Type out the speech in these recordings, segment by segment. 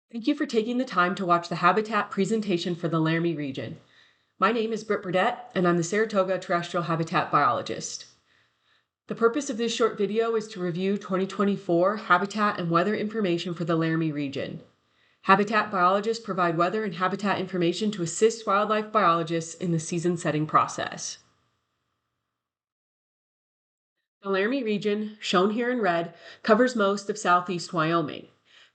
Thank you for taking the time to watch the habitat presentation for the Laramie region. My name is Britt Burdett, and I'm the Saratoga terrestrial habitat biologist. The purpose of this short video is to review 2024 habitat and weather information for the Laramie region. Habitat biologists provide weather and habitat information to assist wildlife biologists in the season setting process. The Laramie region, shown here in red, covers most of southeast Wyoming.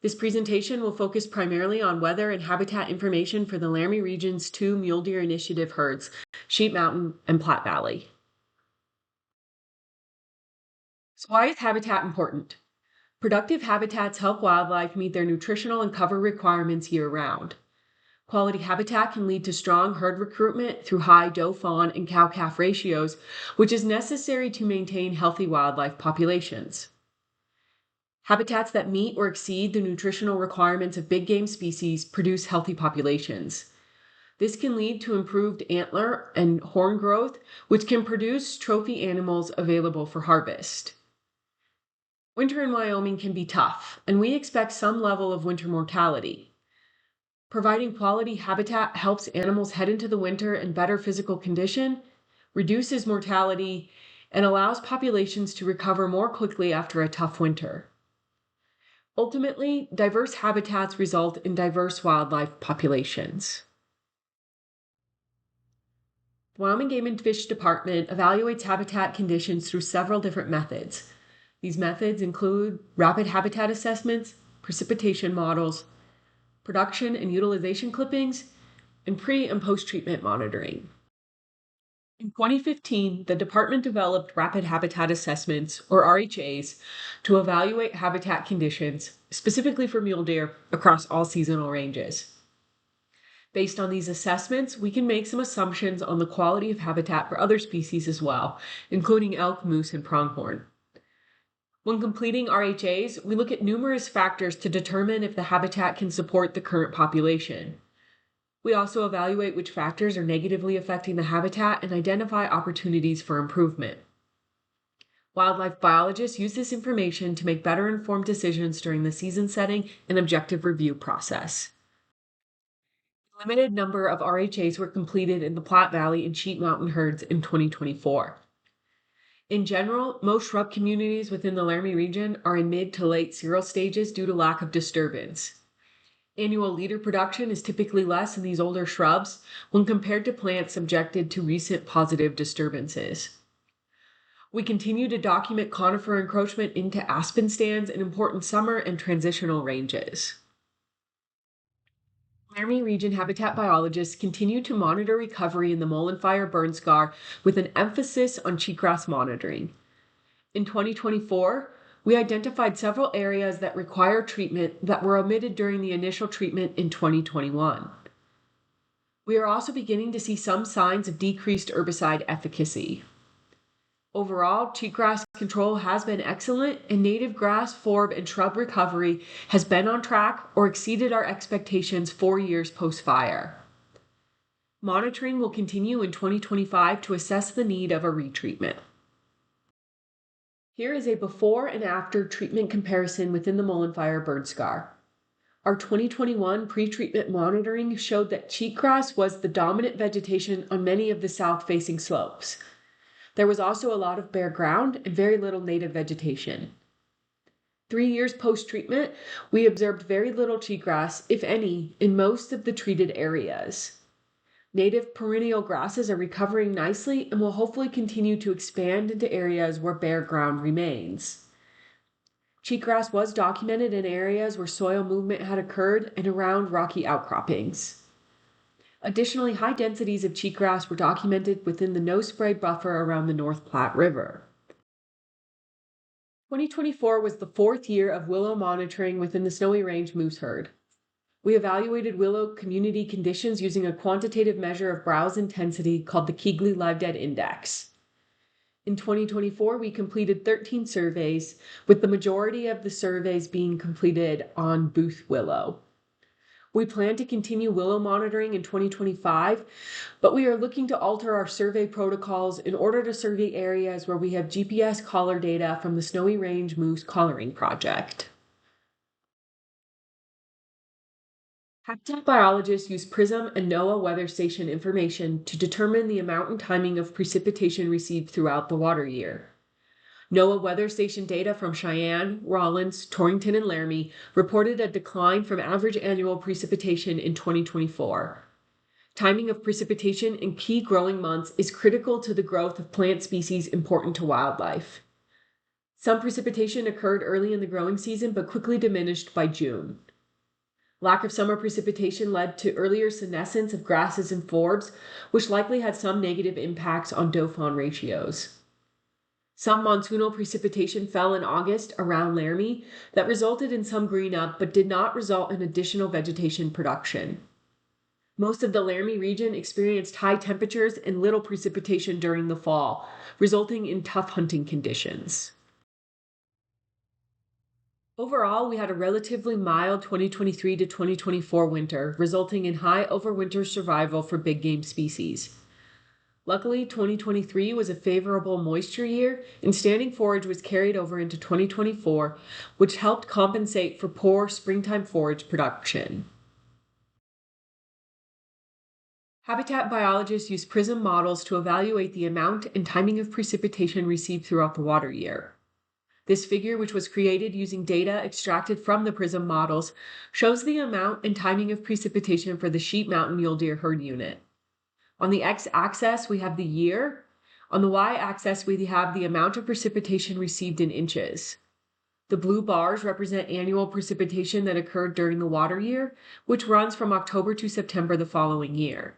This presentation will focus primarily on weather and habitat information for the Laramie region's two mule deer initiative herds, Sheep Mountain and Platte Valley. So why is habitat important? Productive habitats help wildlife meet their nutritional and cover requirements year-round. Quality habitat can lead to strong herd recruitment through high doe-fawn and cow-calf ratios, which is necessary to maintain healthy wildlife populations. Habitats that meet or exceed the nutritional requirements of big game species produce healthy populations. This can lead to improved antler and horn growth, which can produce trophy animals available for harvest. Winter in Wyoming can be tough, and we expect some level of winter mortality. Providing quality habitat helps animals head into the winter in better physical condition, reduces mortality, and allows populations to recover more quickly after a tough winter. Ultimately, diverse habitats result in diverse wildlife populations. The Wyoming Game and Fish Department evaluates habitat conditions through several different methods. These methods include rapid habitat assessments, precipitation models, production and utilization clippings, and pre- and post-treatment monitoring. In 2015, the department developed rapid habitat assessments, or RHAs, to evaluate habitat conditions, specifically for mule deer, across all seasonal ranges. Based on these assessments, we can make some assumptions on the quality of habitat for other species as well, including elk, moose, and pronghorn. When completing RHAs, we look at numerous factors to determine if the habitat can support the current population. We also evaluate which factors are negatively affecting the habitat and identify opportunities for improvement. Wildlife biologists use this information to make better informed decisions during the season setting and objective review process. A limited number of RHAs were completed in the Platte Valley and Sheep Mountain herds in 2024. In general, most shrub communities within the Laramie region are in mid to late cereal stages due to lack of disturbance. Annual leader production is typically less in these older shrubs when compared to plants subjected to recent positive disturbances. We continue to document conifer encroachment into aspen stands in important summer and transitional ranges. Laramie region habitat biologists continue to monitor recovery in the Mullen Fire burn scar with an emphasis on cheatgrass monitoring. In 2024, we identified several areas that require treatment that were omitted during the initial treatment in 2021. We are also beginning to see some signs of decreased herbicide efficacy. Overall, cheatgrass control has been excellent, and native grass, forb, and shrub recovery has been on track or exceeded our expectations 4 years post-fire. Monitoring will continue in 2025 to assess the need of a retreatment. Here is a before and after treatment comparison within the Mullen Fire burn scar. Our 2021 pre-treatment monitoring showed that cheatgrass was the dominant vegetation on many of the south-facing slopes. There was also a lot of bare ground and very little native vegetation. 3 years post-treatment, we observed very little cheatgrass, if any, in most of the treated areas. Native perennial grasses are recovering nicely and will hopefully continue to expand into areas where bare ground remains. Cheatgrass was documented in areas where soil movement had occurred and around rocky outcroppings. Additionally, high densities of cheatgrass were documented within the no-spray buffer around the North Platte River. 2024 was the 4th year of willow monitoring within the Snowy Range moose herd. We evaluated willow community conditions using a quantitative measure of browse intensity called the Keighley Live Dead Index. In 2024, we completed 13 surveys, with the majority of the surveys being completed on Booth willow. We plan to continue willow monitoring in 2025, but we are looking to alter our survey protocols in order to survey areas where we have GPS collar data from the Snowy Range Moose Collaring Project. Habitat biologists use PRISM and NOAA weather station information to determine the amount and timing of precipitation received throughout the water year. NOAA weather station data from Cheyenne, Rawlins, Torrington, and Laramie reported a decline from average annual precipitation in 2024. Timing of precipitation in key growing months is critical to the growth of plant species important to wildlife. Some precipitation occurred early in the growing season but quickly diminished by June. Lack of summer precipitation led to earlier senescence of grasses and forbs, which likely had some negative impacts on doe-fawn ratios. Some monsoonal precipitation fell in August around Laramie that resulted in some green up but did not result in additional vegetation production. Most of the Laramie region experienced high temperatures and little precipitation during the fall, resulting in tough hunting conditions. Overall, we had a relatively mild 2023 to 2024 winter, resulting in high overwinter survival for big game species. Luckily, 2023 was a favorable moisture year, and standing forage was carried over into 2024, which helped compensate for poor springtime forage production. Habitat biologists use PRISM models to evaluate the amount and timing of precipitation received throughout the water year. This figure, which was created using data extracted from the PRISM models, shows the amount and timing of precipitation for the Sheep Mountain Mule Deer herd unit. On the x-axis, we have the year. On the y-axis, we have the amount of precipitation received in inches. The blue bars represent annual precipitation that occurred during the water year, which runs from October to September the following year.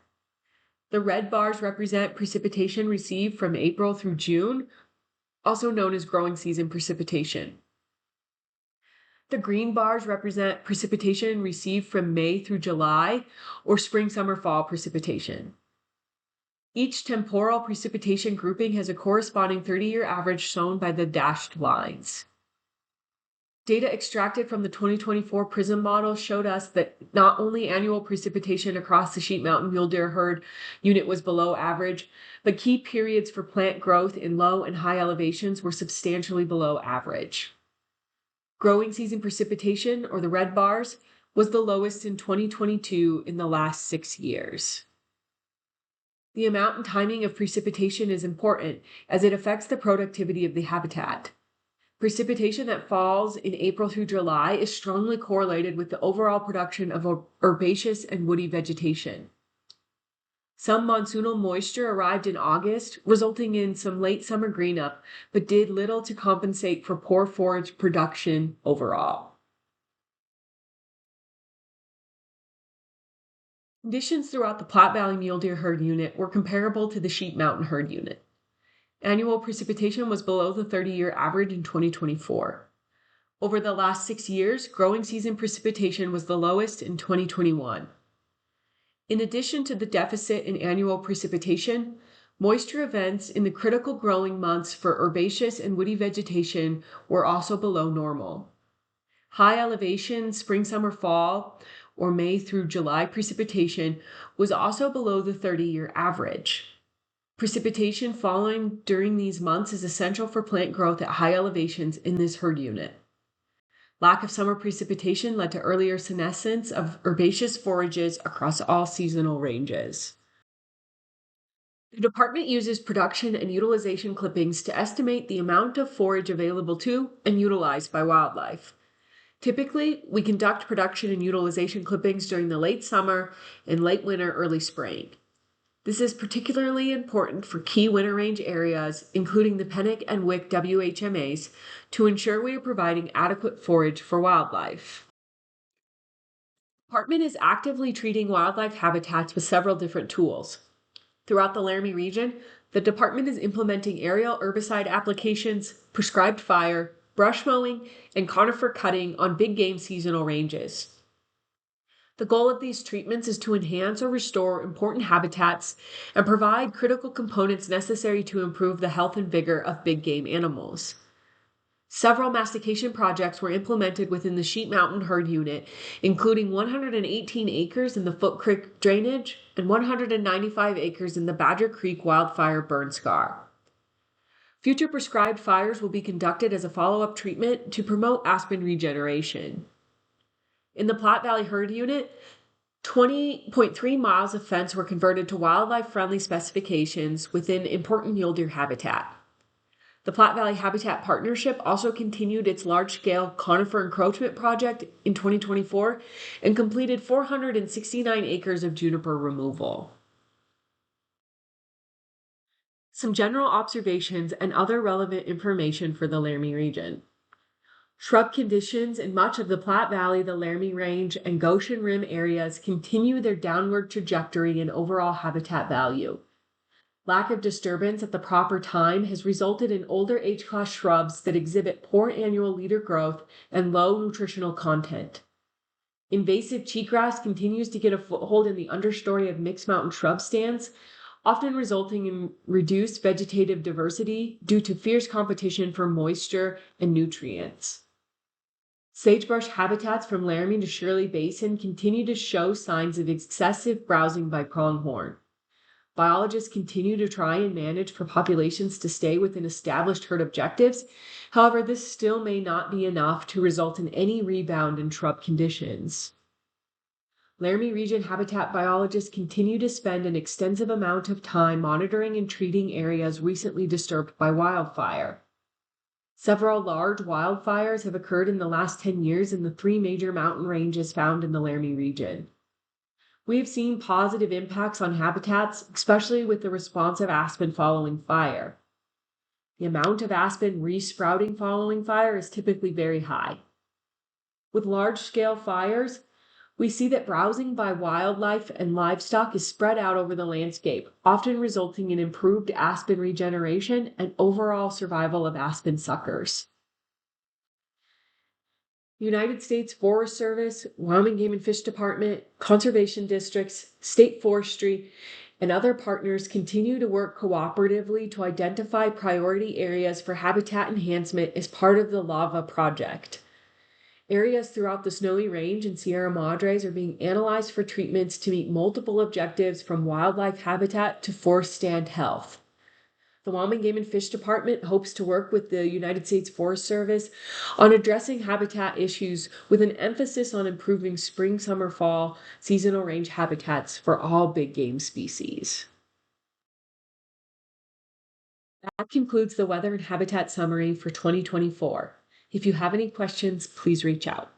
The red bars represent precipitation received from April through June, also known as growing season precipitation. The green bars represent precipitation received from May through July, or spring, summer, fall precipitation. Each temporal precipitation grouping has a corresponding 30-year average shown by the dashed lines. Data extracted from the 2024 PRISM model showed us that not only annual precipitation across the Sheep Mountain Mule Deer herd unit was below average, but key periods for plant growth in low and high elevations were substantially below average. Growing season precipitation, or the red bars, was the lowest in 2022 in the last 6 years. The amount and timing of precipitation is important as it affects the productivity of the habitat. Precipitation that falls in April through July is strongly correlated with the overall production of herbaceous and woody vegetation. Some monsoonal moisture arrived in August, resulting in some late summer green up, but did little to compensate for poor forage production overall. Conditions throughout the Platte Valley Mule Deer herd unit were comparable to the Sheep Mountain herd unit. Annual precipitation was below the 30-year average in 2024. Over the last 6 years, growing season precipitation was the lowest in 2021. In addition to the deficit in annual precipitation, moisture events in the critical growing months for herbaceous and woody vegetation were also below normal. High elevation spring, summer, fall, or May through July precipitation was also below the 30-year average. Precipitation falling during these months is essential for plant growth at high elevations in this herd unit. Lack of summer precipitation led to earlier senescence of herbaceous forages across all seasonal ranges. The department uses production and utilization clippings to estimate the amount of forage available to and utilized by wildlife. Typically, we conduct production and utilization clippings during the late summer and late winter, early spring. This is particularly important for key winter range areas, including the Pennock and Wick WHMAs, to ensure we are providing adequate forage for wildlife. The department is actively treating wildlife habitats with several different tools. Throughout the Laramie region, the department is implementing aerial herbicide applications, prescribed fire, brush mowing, and conifer cutting on big game seasonal ranges. The goal of these treatments is to enhance or restore important habitats and provide critical components necessary to improve the health and vigor of big game animals. Several mastication projects were implemented within the Sheep Mountain herd unit, including 118 acres in the Foot Creek drainage and 195 acres in the Badger Creek wildfire burn scar. Future prescribed fires will be conducted as a follow-up treatment to promote aspen regeneration. In the Platte Valley herd unit, 20.3 miles of fence were converted to wildlife-friendly specifications within important mule deer habitat. The Platte Valley Habitat Partnership also continued its large-scale conifer encroachment project in 2024 and completed 469 acres of juniper removal. Some general observations and other relevant information for the Laramie region. Shrub conditions in much of the Platte Valley, the Laramie Range, and Goshen Rim areas continue their downward trajectory in overall habitat value. Lack of disturbance at the proper time has resulted in older H-class shrubs that exhibit poor annual leader growth and low nutritional content. Invasive cheatgrass continues to get a foothold in the understory of mixed mountain shrub stands, often resulting in reduced vegetative diversity due to fierce competition for moisture and nutrients. Sagebrush habitats from Laramie to Shirley Basin continue to show signs of excessive browsing by pronghorn. Biologists continue to try and manage for populations to stay within established herd objectives. However, this still may not be enough to result in any rebound in shrub conditions. Laramie region habitat biologists continue to spend an extensive amount of time monitoring and treating areas recently disturbed by wildfire. Several large wildfires have occurred in the last 10 years in the three major mountain ranges found in the Laramie region. We have seen positive impacts on habitats, especially with the response of aspen following fire. The amount of aspen resprouting following fire is typically very high. With large-scale fires, we see that browsing by wildlife and livestock is spread out over the landscape, often resulting in improved aspen regeneration and overall survival of aspen suckers. United States Forest Service, Wyoming Game and Fish Department, conservation districts, state forestry, and other partners continue to work cooperatively to identify priority areas for habitat enhancement as part of the LAVA project. Areas throughout the Snowy Range and Sierra Madres are being analyzed for treatments to meet multiple objectives from wildlife habitat to forest stand health. The Wyoming Game and Fish Department hopes to work with the United States Forest Service on addressing habitat issues with an emphasis on improving spring, summer, fall seasonal range habitats for all big game species. That concludes the weather and habitat summary for 2024. If you have any questions, please reach out.